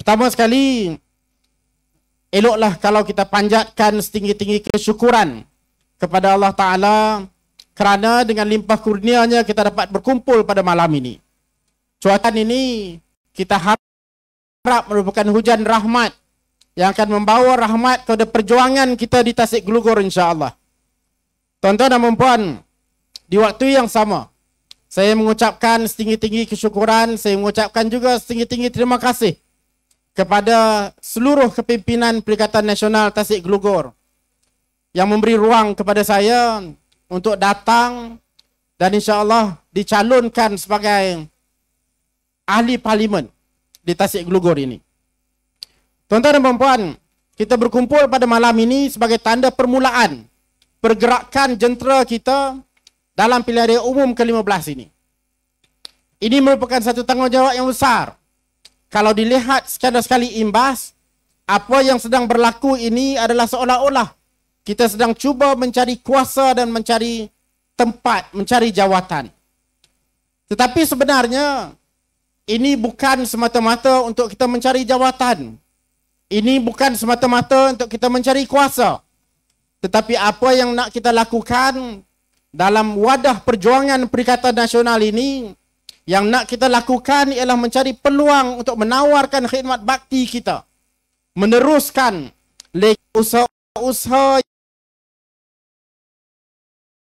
Pertama sekali, eloklah kalau kita panjatkan setinggi-tinggi kesyukuran kepada Allah Ta'ala kerana dengan limpah kurnianya kita dapat berkumpul pada malam ini. Cuaca ini kita harap merupakan hujan rahmat yang akan membawa rahmat kepada perjuangan kita di Tasik Glugor insya-Allah. Tuan-tuan dan puan, di waktu yang sama, saya mengucapkan setinggi-tinggi kesyukuran, saya mengucapkan juga setinggi-tinggi terima kasih kepada seluruh kepimpinan Perikatan Nasional Tasik Glugor yang memberi ruang kepada saya untuk datang dan insya-Allah dicalonkan sebagai ahli parlimen di Tasik Glugor ini. Tuan-tuan dan puan, kita berkumpul pada malam ini sebagai tanda permulaan pergerakan jentera kita dalam pilihan raya umum ke-15 ini. Ini merupakan satu tanggungjawab yang besar. Kalau dilihat secara sekali imbas, apa yang sedang berlaku ini adalah seolah-olah kita sedang cuba mencari kuasa dan mencari tempat, mencari jawatan. Tetapi sebenarnya, ini bukan semata-mata untuk kita mencari jawatan. Ini bukan semata-mata untuk kita mencari kuasa. Tetapi apa yang nak kita lakukan dalam wadah perjuangan Perikatan Nasional ini, yang nak kita lakukan ialah mencari peluang untuk menawarkan khidmat bakti kita. Meneruskan usaha-usaha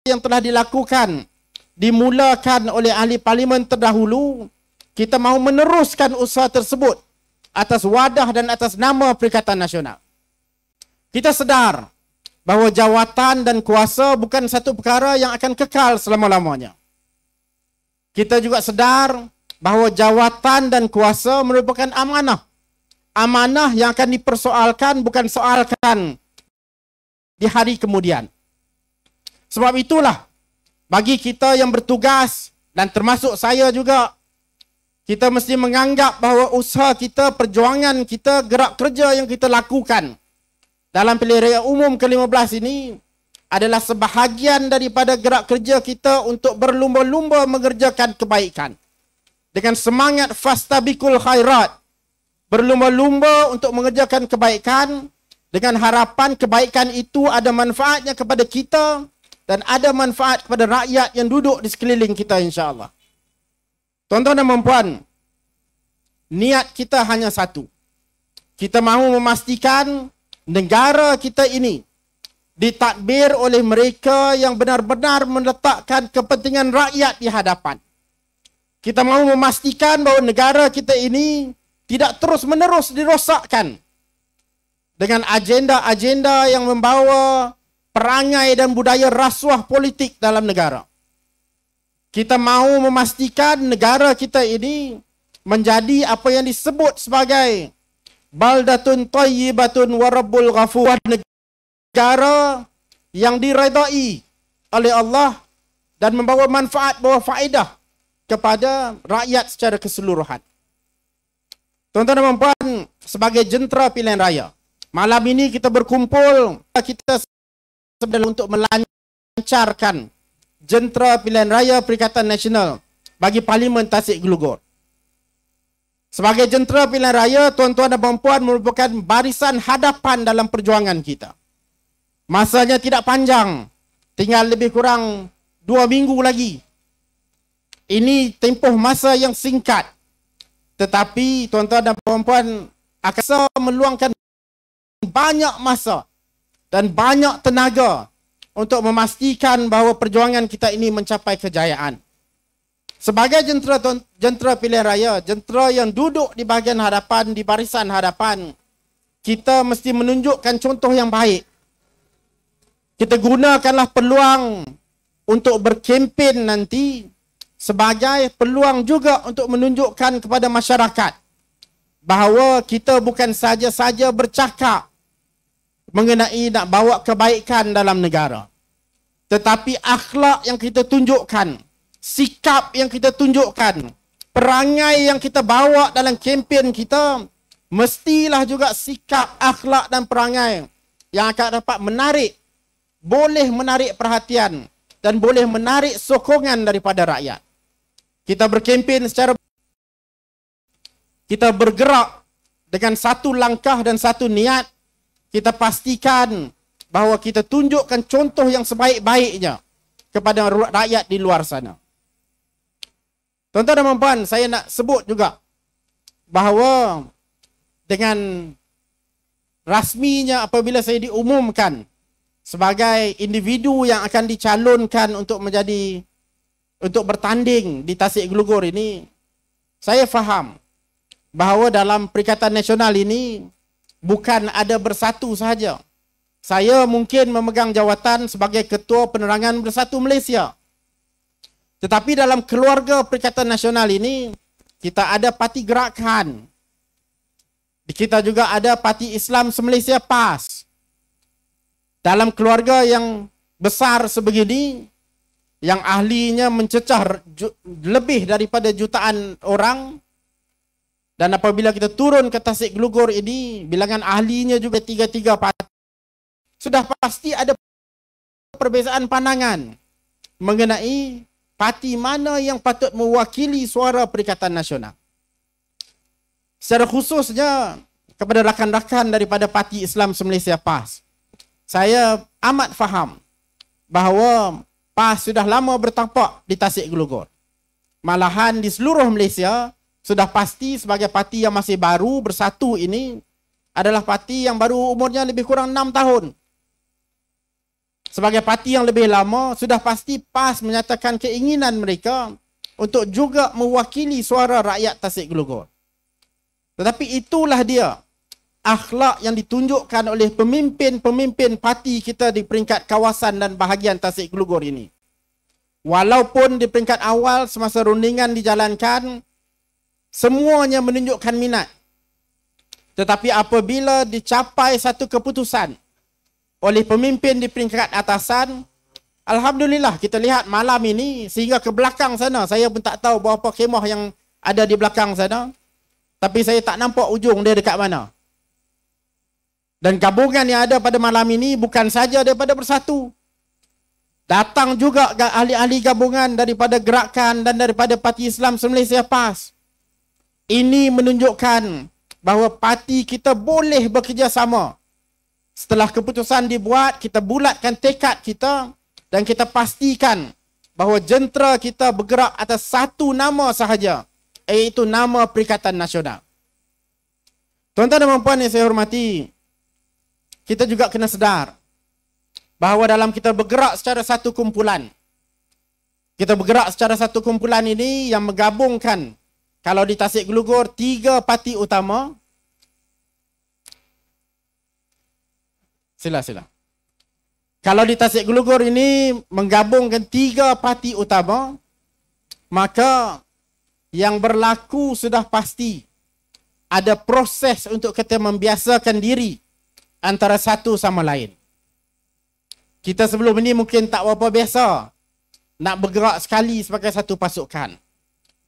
yang telah dilakukan, dimulakan oleh ahli parlimen terdahulu. Kita mahu meneruskan usaha tersebut atas wadah dan atas nama Perikatan Nasional. Kita sedar bahawa jawatan dan kuasa bukan satu perkara yang akan kekal selama-lamanya. Kita juga sedar bahawa jawatan dan kuasa merupakan amanah. Amanah yang akan dipersoalkan bukan soalkan di hari kemudian. Sebab itulah, bagi kita yang bertugas dan termasuk saya juga, kita mesti menganggap bahawa usaha kita, perjuangan kita, gerak kerja yang kita lakukan dalam pilihan raya umum ke-15 ini adalah sebahagian daripada gerak kerja kita untuk berlumba-lumba mengerjakan kebaikan. Dengan semangat fastabiqul khairat, berlumba-lumba untuk mengerjakan kebaikan dengan harapan kebaikan itu ada manfaatnya kepada kita dan ada manfaat kepada rakyat yang duduk di sekeliling kita insya-Allah. Tuan-tuan dan puan, niat kita hanya satu. Kita mahu memastikan negara kita ini ditadbir oleh mereka yang benar-benar meletakkan kepentingan rakyat di hadapan. Kita mahu memastikan bahawa negara kita ini tidak terus-menerus dirosakkan dengan agenda-agenda yang membawa perangai dan budaya rasuah politik dalam negara. Kita mahu memastikan negara kita ini menjadi apa yang disebut sebagai baldatun thayyibatun wa rabbul ghafur, negara yang diredai oleh Allah dan membawa manfaat, bawa faedah kepada rakyat secara keseluruhan. Tuan-tuan dan puan, sebagai jentera pilihan raya, malam ini kita berkumpul, kita sebenarnya untuk melancarkan jentera pilihan raya Perikatan Nasional bagi Parlimen Tasik Glugor. Sebagai jentera pilihan raya, tuan-tuan dan puan merupakan barisan hadapan dalam perjuangan kita. Masanya tidak panjang, tinggal lebih kurang 2 minggu lagi. Ini tempoh masa yang singkat. Tetapi tuan-tuan dan puan akan meluangkan banyak masa dan banyak tenaga untuk memastikan bahawa perjuangan kita ini mencapai kejayaan. Sebagai jentera pilihan raya, jentera yang duduk di bahagian hadapan, di barisan hadapan, kita mesti menunjukkan contoh yang baik. Kita gunakanlah peluang untuk berkempen nanti sebagai peluang juga untuk menunjukkan kepada masyarakat bahawa kita bukan saja-saja bercakap mengenai nak bawa kebaikan dalam negara, tetapi akhlak yang kita tunjukkan, sikap yang kita tunjukkan, perangai yang kita bawa dalam kempen kita, mestilah juga sikap, akhlak dan perangai yang akan dapat menarik, boleh menarik perhatian dan boleh menarik sokongan daripada rakyat. Kita berkempen secara, kita bergerak dengan satu langkah dan satu niat, kita pastikan bahawa kita tunjukkan contoh yang sebaik-baiknya kepada rakyat di luar sana. Tuan-tuan dan puan, saya nak sebut juga bahawa dengan rasminya apabila saya diumumkan sebagai individu yang akan dicalonkan untuk bertanding di Tasik Gelugor ini, saya faham bahawa dalam Perikatan Nasional ini bukan ada bersatu sahaja. Saya mungkin memegang jawatan sebagai Ketua Penerangan Bersatu Malaysia. Tetapi dalam keluarga Perikatan Nasional ini, kita ada Parti Gerakan. Kita juga ada Parti Islam Se-Malaysia PAS. Dalam keluarga yang besar sebegini, yang ahlinya mencecah lebih daripada jutaan orang, dan apabila kita turun ke Tasik Gelugor ini, bilangan ahlinya juga 3 parti. Sudah pasti ada perbezaan pandangan mengenai parti mana yang patut mewakili suara Perikatan Nasional. Secara khususnya kepada rakan-rakan daripada Parti Islam Se-Malaysia PAS. Saya amat faham bahawa PAS sudah lama bertapak di Tasik Gelugor. Malahan di seluruh Malaysia sudah pasti sebagai parti yang masih baru bersatu ini adalah parti yang baru umurnya lebih kurang 6 tahun. Sebagai parti yang lebih lama, sudah pasti PAS menyatakan keinginan mereka untuk juga mewakili suara rakyat Tasik Gelugor. Tetapi itulah dia akhlak yang ditunjukkan oleh pemimpin-pemimpin parti kita di peringkat kawasan dan bahagian Tasik Gelugor ini. Walaupun di peringkat awal semasa rundingan dijalankan, semuanya menunjukkan minat. Tetapi apabila dicapai satu keputusan oleh pemimpin di peringkat atasan, alhamdulillah kita lihat malam ini sehingga ke belakang sana, saya pun tak tahu berapa khemah yang ada di belakang sana, tapi saya tak nampak ujung dia dekat mana. Dan gabungan yang ada pada malam ini bukan saja daripada Bersatu, datang juga ahli-ahli gabungan daripada Gerakan dan daripada Parti Islam Se-Malaysia PAS. Ini menunjukkan bahawa parti kita boleh bekerjasama. Setelah keputusan dibuat, kita bulatkan tekad kita dan kita pastikan bahawa jentera kita bergerak atas satu nama sahaja, iaitu nama Perikatan Nasional. Tuan-tuan dan puan yang saya hormati, kita juga kena sedar bahawa dalam kita bergerak secara satu kumpulan, kita bergerak secara satu kumpulan ini yang menggabungkan, kalau di Tasik Gelugor, 3 parti utama. Sila. Kalau di Tasik Gelugor ini menggabungkan 3 parti utama, maka yang berlaku sudah pasti ada proses untuk kita membiasakan diri antara satu sama lain. Kita sebelum ini mungkin tak berapa biasa nak bergerak sekali sebagai satu pasukan.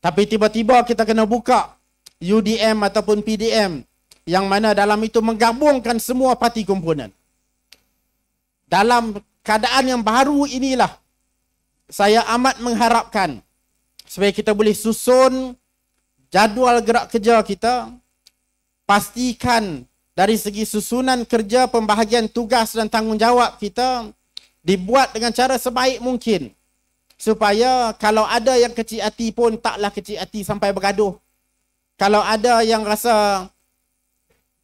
Tapi tiba-tiba kita kena buka UDM ataupun PDM yang mana dalam itu menggabungkan semua parti komponen. Dalam keadaan yang baru inilah, saya amat mengharapkan supaya kita boleh susun jadual gerak kerja kita, pastikan dari segi susunan kerja, pembahagian tugas dan tanggungjawab kita dibuat dengan cara sebaik mungkin. Supaya kalau ada yang kecil hati pun taklah kecil hati sampai bergaduh. Kalau ada yang rasa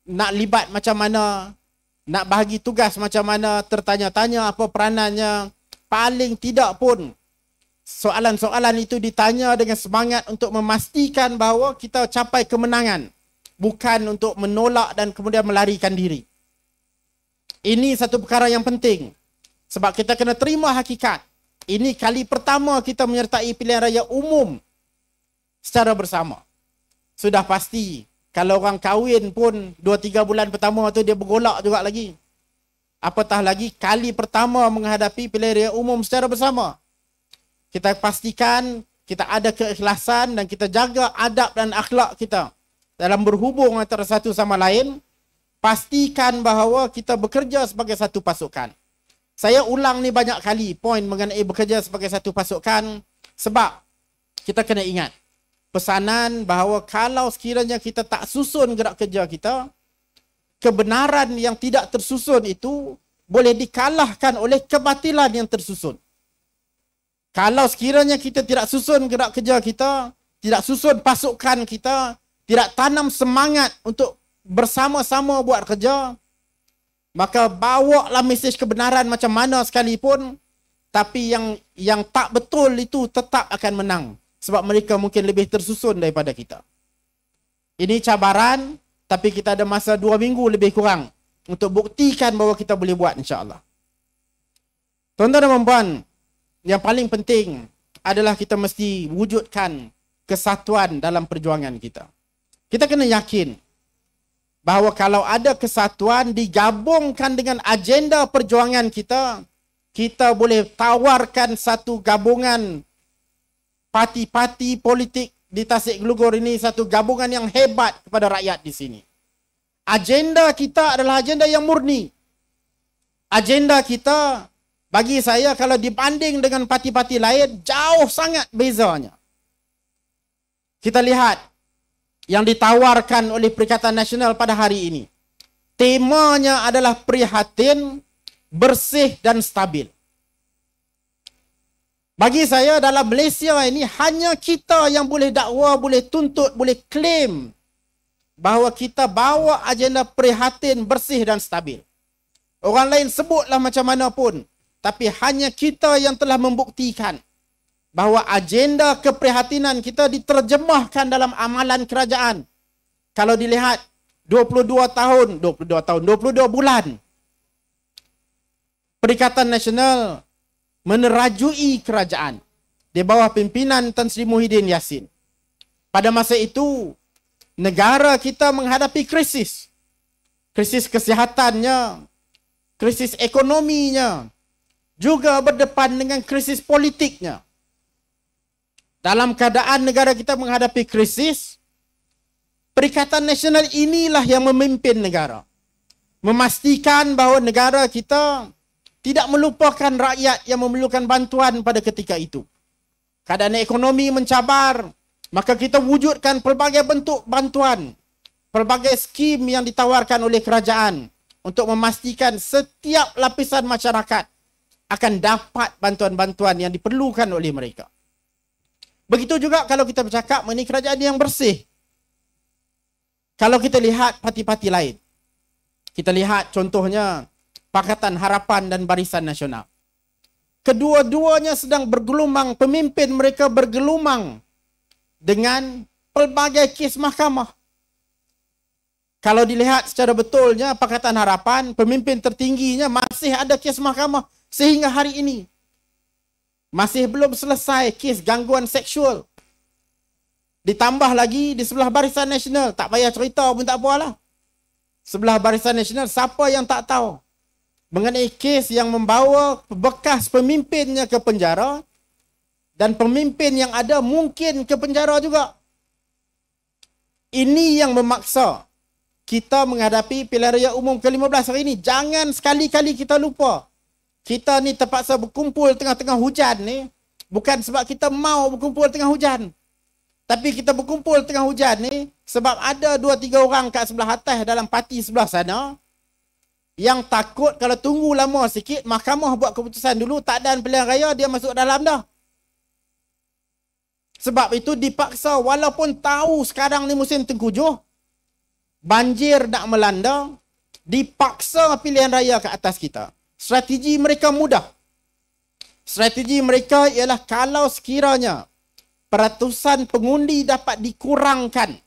nak libat macam mana, nak bahagi tugas macam mana, tertanya-tanya apa peranannya, paling tidak pun soalan-soalan itu ditanya dengan semangat untuk memastikan bahawa kita capai kemenangan, bukan untuk menolak dan kemudian melarikan diri. Ini satu perkara yang penting, sebab kita kena terima hakikat. Ini kali pertama kita menyertai pilihan raya umum secara bersama. Sudah pasti kalau orang kahwin pun 2-3 bulan pertama tu dia bergolak juga lagi. Apatah lagi kali pertama menghadapi pilihan raya umum secara bersama. Kita pastikan kita ada keikhlasan dan kita jaga adab dan akhlak kita dalam berhubung antara satu sama lain. Pastikan bahawa kita bekerja sebagai satu pasukan. Saya ulang ni banyak kali poin mengenai bekerja sebagai satu pasukan, sebab kita kena ingat pesanan bahawa kalau sekiranya kita tak susun gerak kerja kita, kebenaran yang tidak tersusun itu boleh dikalahkan oleh kebatilan yang tersusun. Kalau sekiranya kita tidak susun gerak kerja kita, tidak susun pasukan kita, tidak tanam semangat untuk bersama-sama buat kerja, maka bawalah mesej kebenaran macam mana sekalipun, tapi yang tak betul itu tetap akan menang. Sebab mereka mungkin lebih tersusun daripada kita. Ini cabaran, tapi kita ada masa 2 minggu lebih kurang untuk buktikan bahawa kita boleh buat, insya-Allah. Tuan-tuan dan puan, yang paling penting adalah kita mesti wujudkan kesatuan dalam perjuangan kita. Kita kena yakin bahawa kalau ada kesatuan digabungkan dengan agenda perjuangan kita, kita boleh tawarkan satu gabungan parti-parti politik di Tasik Gelugor ini, satu gabungan yang hebat kepada rakyat di sini. Agenda kita adalah agenda yang murni. Agenda kita, bagi saya, kalau dibanding dengan parti-parti lain, jauh sangat bezanya. Kita lihat yang ditawarkan oleh Perikatan Nasional pada hari ini. Temanya adalah prihatin, bersih dan stabil. Bagi saya, dalam Malaysia ini, hanya kita yang boleh dakwa, boleh tuntut, boleh claim bahawa kita bawa agenda prihatin, bersih dan stabil. Orang lain sebutlah macam mana pun, tapi hanya kita yang telah membuktikan bahawa agenda keprihatinan kita diterjemahkan dalam amalan kerajaan. Kalau dilihat 22 bulan Perikatan Nasional menerajui kerajaan di bawah pimpinan Tan Sri Muhyiddin Yassin. Pada masa itu, negara kita menghadapi krisis. Krisis kesihatannya, krisis ekonominya, juga berdepan dengan krisis politiknya. Dalam keadaan negara kita menghadapi krisis, Perikatan Nasional inilah yang memimpin negara. Memastikan bahawa negara kita tidak melupakan rakyat yang memerlukan bantuan pada ketika itu. Keadaan ekonomi mencabar, maka kita wujudkan pelbagai bentuk bantuan, pelbagai skim yang ditawarkan oleh kerajaan untuk memastikan setiap lapisan masyarakat akan dapat bantuan-bantuan yang diperlukan oleh mereka. Begitu juga kalau kita bercakap mengenai kerajaan yang bersih. Kalau kita lihat parti-parti lain, kita lihat contohnya Pakatan Harapan dan Barisan Nasional. Kedua-duanya sedang bergelumang, pemimpin mereka bergelumang dengan pelbagai kes mahkamah. Kalau dilihat secara betulnya, Pakatan Harapan, pemimpin tertingginya masih ada kes mahkamah sehingga hari ini. Masih belum selesai kes gangguan seksual. Ditambah lagi di sebelah Barisan Nasional, tak payah cerita pun tak apalah. Sebelah Barisan Nasional, siapa yang tak tahu mengenai kes yang membawa bekas pemimpinnya ke penjara dan pemimpin yang ada mungkin ke penjara juga. Ini yang memaksa kita menghadapi pilihan raya umum ke-15 hari ini. Jangan sekali-kali kita lupa. Kita ni terpaksa berkumpul tengah-tengah hujan ni bukan sebab kita mau berkumpul tengah hujan. Tapi kita berkumpul tengah hujan ni sebab ada 2-3 orang kat sebelah atas dalam parti sebelah sana yang takut kalau tunggu lama sikit, mahkamah buat keputusan dulu, tak ada pilihan raya, dia masuk dalam dah. Sebab itu dipaksa, walaupun tahu sekarang ni musim tengkujuh, banjir nak melanda, dipaksa pilihan raya ke atas kita. Strategi mereka mudah. Strategi mereka ialah kalau sekiranya peratusan pengundi dapat dikurangkan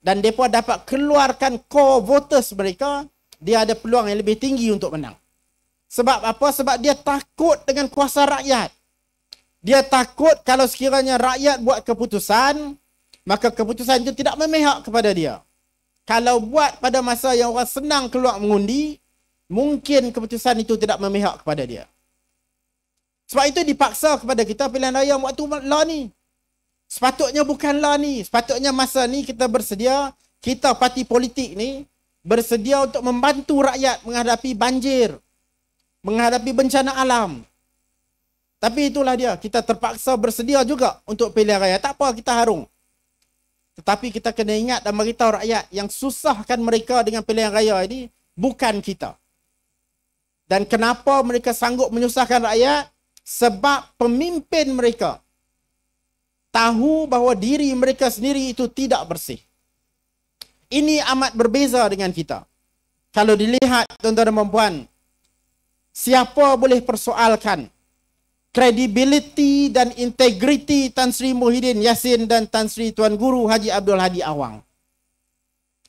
dan mereka dapat keluarkan core voters mereka, dia ada peluang yang lebih tinggi untuk menang. Sebab apa? Sebab dia takut dengan kuasa rakyat. Dia takut kalau sekiranya rakyat buat keputusan, maka keputusan itu tidak memihak kepada dia. Kalau buat pada masa yang orang senang keluar mengundi, mungkin keputusan itu tidak memihak kepada dia. Sebab itu dipaksa kepada kita pilihan raya waktu lah ni. Sepatutnya bukanlah ni. Sepatutnya masa ni kita bersedia, kita parti politik ni, bersedia untuk membantu rakyat menghadapi banjir, menghadapi bencana alam. Tapi itulah dia, kita terpaksa bersedia juga untuk pilihan raya. Tak apa, kita harung. Tetapi kita kena ingat dan beritahu rakyat yang susahkan mereka dengan pilihan raya ini bukan kita. Dan kenapa mereka sanggup menyusahkan rakyat? Sebab pemimpin mereka tahu bahawa diri mereka sendiri itu tidak bersih. Ini amat berbeza dengan kita. Kalau dilihat tuan-tuan dan puan, siapa boleh persoalkan kredibiliti dan integriti Tan Sri Muhyiddin Yassin dan Tan Sri Tuan Guru Haji Abdul Hadi Awang?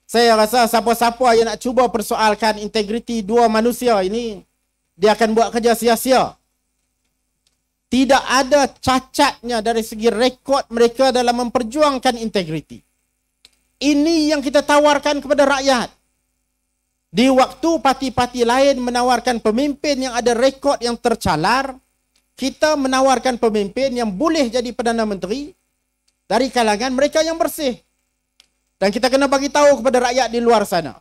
Saya rasa siapa-siapa yang nak cuba persoalkan integriti dua manusia ini, dia akan buat kerja sia-sia. Tidak ada cacatnya dari segi rekod mereka dalam memperjuangkan integriti. Ini yang kita tawarkan kepada rakyat. Di waktu parti-parti lain menawarkan pemimpin yang ada rekod yang tercalar, kita menawarkan pemimpin yang boleh jadi Perdana Menteri dari kalangan mereka yang bersih. Dan kita kena bagi tahu kepada rakyat di luar sana.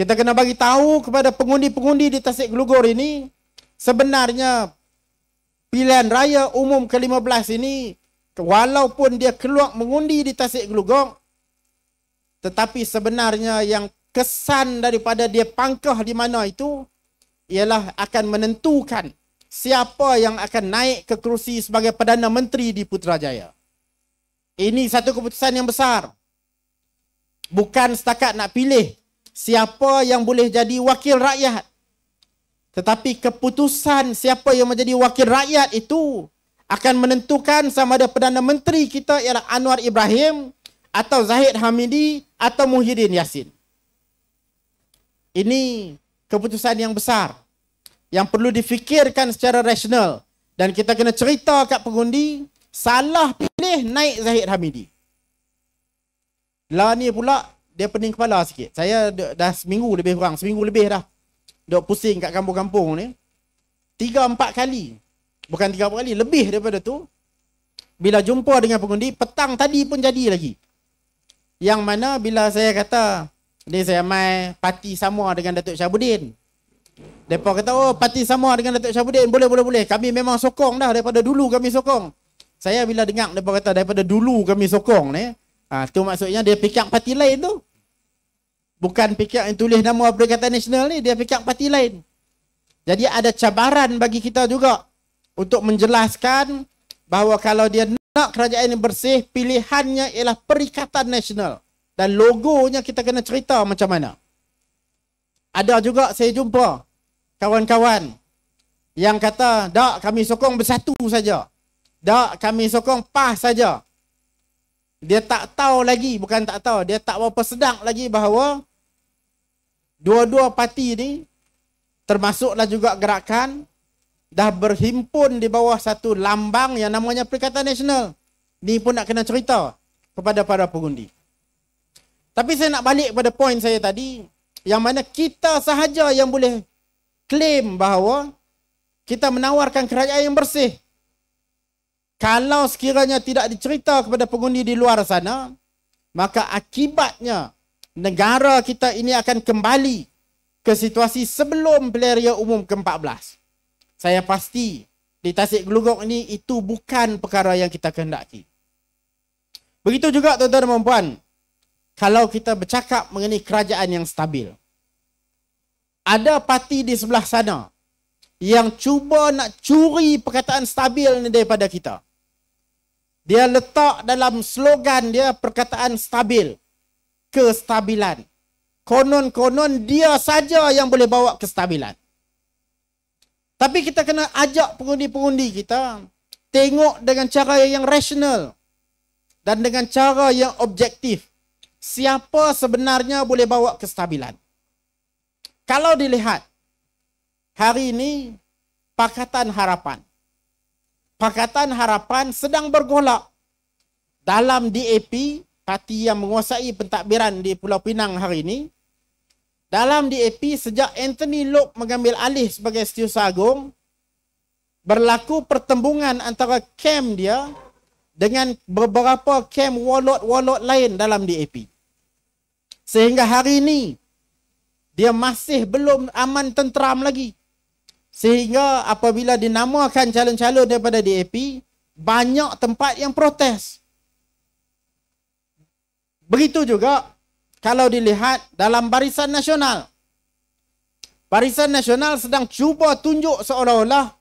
Kita kena bagi tahu kepada pengundi-pengundi di Tasik Gelugor ini, sebenarnya pilihan raya umum ke-15 ini, walaupun dia keluar mengundi di Tasik Gelugor, tetapi sebenarnya yang kesan daripada dia pangkah di mana itu ialah akan menentukan siapa yang akan naik ke kerusi sebagai Perdana Menteri di Putrajaya. Ini satu keputusan yang besar. Bukan setakat nak pilih siapa yang boleh jadi wakil rakyat. Tetapi keputusan siapa yang menjadi wakil rakyat itu akan menentukan sama ada Perdana Menteri kita ialah Anwar Ibrahim atau Zahid Hamidi atau Muhyiddin Yassin. Ini keputusan yang besar yang perlu difikirkan secara rasional, dan kita kena cerita kat pengundi salah pilih naik Zahid Hamidi. Lah ni pula dia pening kepala sikit. Saya dah seminggu lebih dah duk pusing kat kampung-kampung ni 3-4 kali. Bukan 3-4 kali, lebih daripada tu. Bila jumpa dengan pengundi, petang tadi pun jadi lagi. Yang mana bila saya kata ni saya mai parti sama dengan Datuk Syahabuddin, mereka kata, oh parti sama dengan Datuk Syahabuddin, boleh. Kami memang sokong dah, daripada dulu kami sokong. Saya bila dengar mereka kata daripada dulu kami sokong ni, tu maksudnya dia fikir parti lain tu. Bukan fikir yang tulis nama Perikatan Nasional ni, dia fikir parti lain. Jadi ada cabaran bagi kita juga untuk menjelaskan bahawa kalau dia nak kerajaan yang bersih, pilihannya ialah Perikatan Nasional. Dan logonya kita kena cerita macam mana. Ada juga saya jumpa kawan-kawan yang kata, tak, kami sokong bersatu saja. Tak, kami sokong PAS saja. Dia tak tahu lagi, bukan tak tahu, dia tak berapa sedang lagi bahawa dua-dua parti ni, termasuklah juga gerakan, dah berhimpun di bawah satu lambang yang namanya Perikatan Nasional. Ni pun nak kena cerita kepada para pengundi. Tapi saya nak balik pada poin saya tadi, yang mana kita sahaja yang boleh claim bahawa kita menawarkan kerajaan yang bersih. Kalau sekiranya tidak dicerita kepada pengundi di luar sana, maka akibatnya negara kita ini akan kembali ke situasi sebelum pilihan raya umum ke-14. Saya pasti di Tasik Gelugor ini itu bukan perkara yang kita kehendaki. Begitu juga tuan-tuan dan puan, kalau kita bercakap mengenai kerajaan yang stabil. Ada parti di sebelah sana yang cuba nak curi perkataan stabil ni daripada kita. Dia letak dalam slogan dia perkataan stabil, kestabilan. Konon-konon dia saja yang boleh bawa kestabilan. Tapi kita kena ajak pengundi-pengundi kita tengok dengan cara yang rasional dan dengan cara yang objektif. Siapa sebenarnya boleh bawa kestabilan? Kalau dilihat hari ini Pakatan Harapan sedang bergolak dalam DAP, parti yang menguasai pentadbiran di Pulau Pinang hari ini. Dalam DAP, sejak Anthony Loke mengambil alih sebagai Setiausaha Agung, berlaku pertembungan antara kem dia dengan beberapa kem warlord lain dalam DAP. Sehingga hari ini, dia masih belum aman tenteram lagi. Sehingga apabila dinamakan calon-calon daripada DAP, banyak tempat yang protes. Begitu juga kalau dilihat dalam Barisan Nasional. Barisan Nasional sedang cuba tunjuk seolah-olah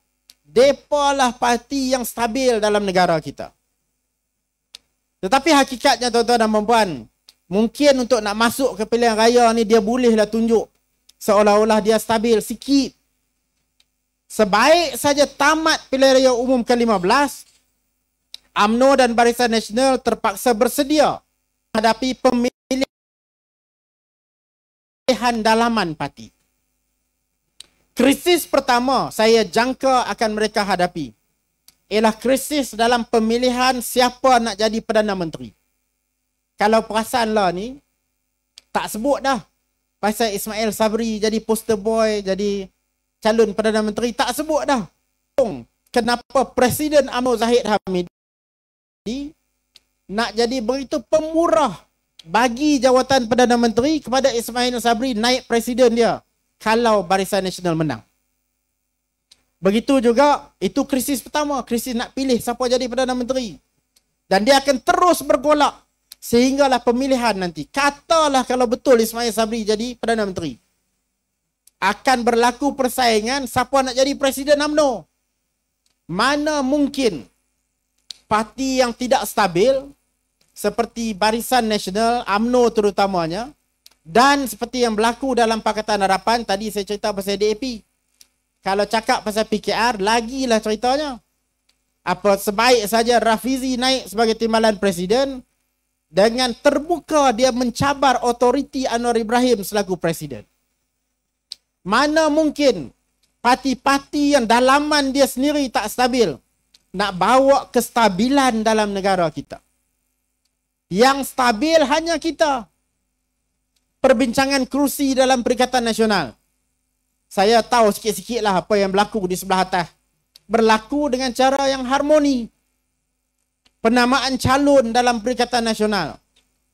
mereka lah parti yang stabil dalam negara kita. Tetapi hakikatnya tuan-tuan dan puan, mungkin untuk nak masuk ke pilihan raya ni dia bolehlah tunjuk seolah-olah dia stabil sikit. Sebaik saja tamat pilihan raya umum ke-15, UMNO dan Barisan Nasional terpaksa bersedia menghadapi pemilihan dalaman parti. Krisis pertama saya jangka akan mereka hadapi ialah krisis dalam pemilihan siapa nak jadi Perdana Menteri. Kalau perasan lah ni, tak sebut dah pasal Ismail Sabri jadi poster boy, jadi calon Perdana Menteri, tak sebut dah. Kenapa Presiden UMNO Zahid Hamidi nak jadi begitu pemurah bagi jawatan Perdana Menteri kepada Ismail Sabri naik Presiden dia kalau Barisan Nasional menang. Begitu juga, itu krisis pertama, krisis nak pilih siapa jadi Perdana Menteri. Dan dia akan terus bergolak sehinggalah pemilihan nanti. Katalah kalau betul Ismail Sabri jadi Perdana Menteri, akan berlaku persaingan siapa nak jadi Presiden UMNO. Mana mungkin parti yang tidak stabil seperti Barisan Nasional, UMNO terutamanya, dan seperti yang berlaku dalam Pakatan Harapan, tadi saya cerita pasal DAP. Kalau cakap pasal PKR, lagilah ceritanya. Apa sebaik saja Rafizi naik sebagai timbalan Presiden, dengan terbuka dia mencabar otoriti Anwar Ibrahim selaku Presiden. Mana mungkin parti-parti yang dalaman dia sendiri tak stabil nak bawa kestabilan dalam negara kita. Yang stabil hanya kita. Perbincangan kerusi dalam Perikatan Nasional. Saya tahu sikit-sikit lah apa yang berlaku di sebelah atas. Berlaku dengan cara yang harmoni. Penamaan calon dalam Perikatan Nasional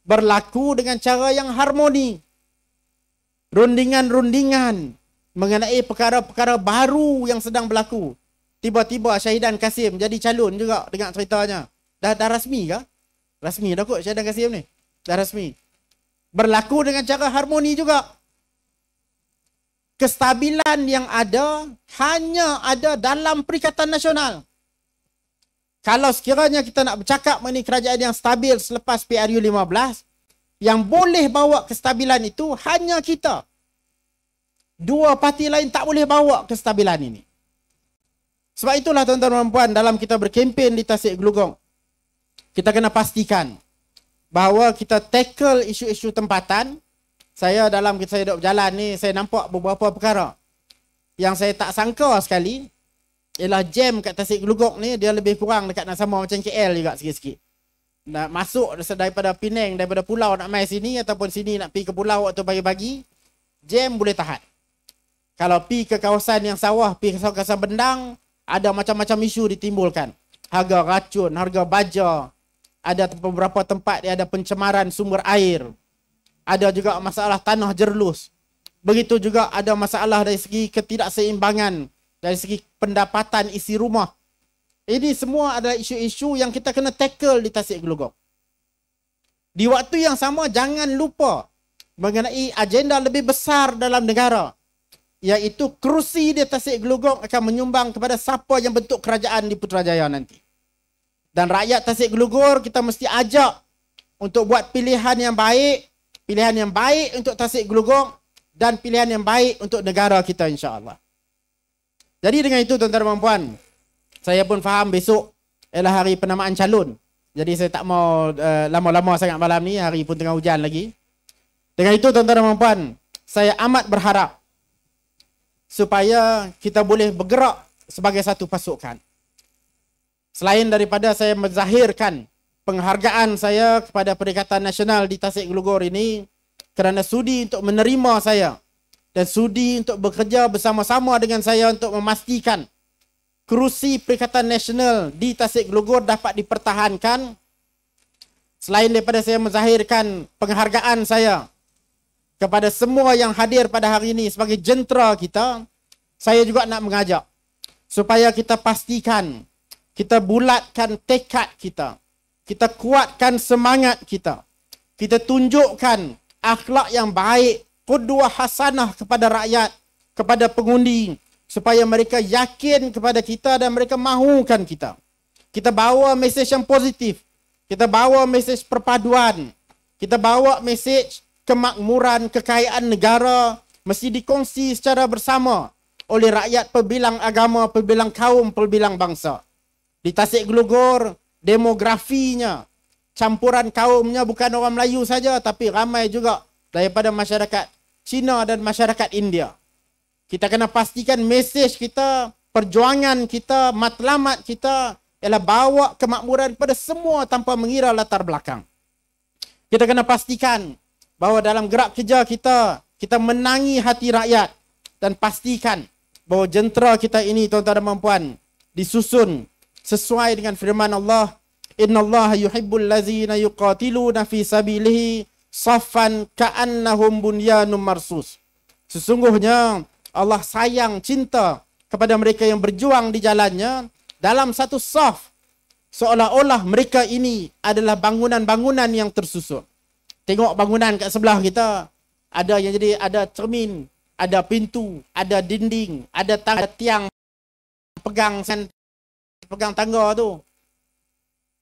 berlaku dengan cara yang harmoni. Rundingan-rundingan mengenai perkara-perkara baru yang sedang berlaku. Tiba-tiba Syahidan Kasim jadi calon juga dengan ceritanya. Dah rasmi ke? Rasmi dah kot Syahidan Kasim ni. Dah rasmi. Berlaku dengan cara harmoni juga. Kestabilan yang ada hanya ada dalam Perikatan Nasional. Kalau sekiranya kita nak bercakap mengenai kerajaan yang stabil selepas PRU 15, yang boleh bawa kestabilan itu hanya kita. Dua parti lain tak boleh bawa kestabilan ini. Sebab itulah tuan-tuan dan puan, dalam kita berkempen di Tasik Gelugong, kita kena pastikan bahawa kita tackle isu-isu tempatan. Saya dalam saya duduk berjalan ni, saya nampak beberapa perkara yang saya tak sangka sekali. Ialah jam kat Tasik Gelugong ni, dia lebih kurang dekat nak sama macam KL juga sikit-sikit. Nak masuk daripada Penang, daripada pulau nak main sini, ataupun sini nak pergi ke pulau waktu pagi-pagi, jam boleh tahan. Kalau pergi ke kawasan yang sawah, pergi ke kawasan Bendang, ada macam-macam isu ditimbulkan. Harga racun, harga baja, ada beberapa tempat dia ada pencemaran sumber air. Ada juga masalah tanah jerlus. Begitu juga ada masalah dari segi ketidakseimbangan, dari segi pendapatan isi rumah. Ini semua adalah isu-isu yang kita kena tackle di Tasik Gelugong. Di waktu yang sama, jangan lupa mengenai agenda lebih besar dalam negara, iaitu kerusi di Tasik Gelugong akan menyumbang kepada siapa yang bentuk kerajaan di Putrajaya nanti. Dan rakyat Tasik Gelugor kita mesti ajak untuk buat pilihan yang baik untuk Tasik Gelugong, dan pilihan yang baik untuk negara kita, insya-Allah. Jadi dengan itu tuan-tuan dan puan, saya pun faham besok ialah hari penamaan calon. Jadi saya tak mau lama-lama sangat malam ni, hari pun tengah hujan lagi. Dengan itu tuan-tuan dan puan, saya amat berharap supaya kita boleh bergerak sebagai satu pasukan. Selain daripada saya menzahirkan penghargaan saya kepada Perikatan Nasional di Tasik Gelugor ini kerana sudi untuk menerima saya dan sudi untuk bekerja bersama-sama dengan saya untuk memastikan kerusi Perikatan Nasional di Tasik Gelugor dapat dipertahankan. Selain daripada saya menzahirkan penghargaan saya kepada semua yang hadir pada hari ini sebagai jentera kita, saya juga nak mengajak supaya kita pastikan, kita bulatkan tekad kita, kita kuatkan semangat kita kita tunjukkan akhlak yang baik, qudwah hasanah kepada rakyat, kepada pengundi, supaya mereka yakin kepada kita dan mereka mahukan kita. Kita bawa mesej yang positif. Kita bawa mesej perpaduan. Kita bawa mesej kemakmuran, kekayaan negara mesti dikongsi secara bersama oleh rakyat pelbilang agama, pelbilang kaum, pelbilang bangsa. Di Tasik Glogor, demografinya, campuran kaumnya bukan orang Melayu saja, tapi ramai juga daripada masyarakat Cina dan masyarakat India. Kita kena pastikan mesej kita, perjuangan kita, matlamat kita ialah bawa kemakmuran kepada semua tanpa mengira latar belakang. Kita kena pastikan bahawa dalam gerak kerja kita, kita menangi hati rakyat dan pastikan bahawa jentera kita ini, tuan-tuan dan puan, disusun sesuai dengan firman Allah, innallaha yuhibbul ladzina yuqatiluna fi sabilihi saffan ka'annahum bunyanun marsus. Sesungguhnya Allah sayang, cinta kepada mereka yang berjuang di jalannya dalam satu saf, seolah-olah mereka ini adalah bangunan-bangunan yang tersusun. Tengok bangunan kat sebelah kita, ada yang jadi ada cermin, ada pintu, ada dinding, ada tiang pegang tangga tu.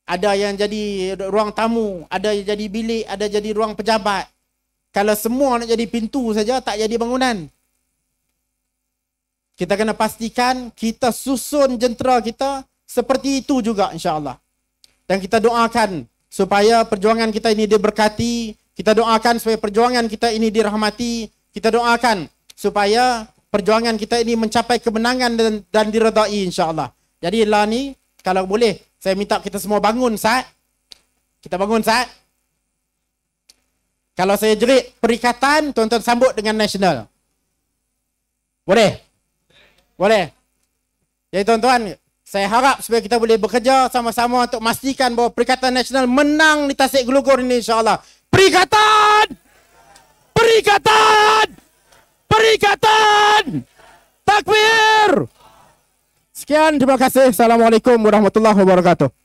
Ada yang jadi ruang tamu, ada yang jadi bilik, ada jadi ruang pejabat. Kalau semua nak jadi pintu saja, tak jadi bangunan. Kita kena pastikan kita susun jentera kita seperti itu juga, insya-Allah. Dan kita doakan supaya perjuangan kita ini diberkati, kita doakan supaya perjuangan kita ini dirahmati, kita doakan supaya perjuangan kita ini mencapai kemenangan dan diredai, insya-Allah. Jadi lah ni, kalau boleh, saya minta kita semua bangun saat. Kita bangun saat. Kalau saya jerit perikatan, tuan-tuan sambut dengan nasional. Boleh? Boleh? Jadi tuan-tuan, saya harap supaya kita boleh bekerja sama-sama untuk memastikan bahawa Perikatan Nasional menang di Tasik Glogor ini, insya-Allah. Perikatan! Perikatan! Perikatan! Takbir! Sekian, terima kasih. Assalamualaikum warahmatullahi wabarakatuh.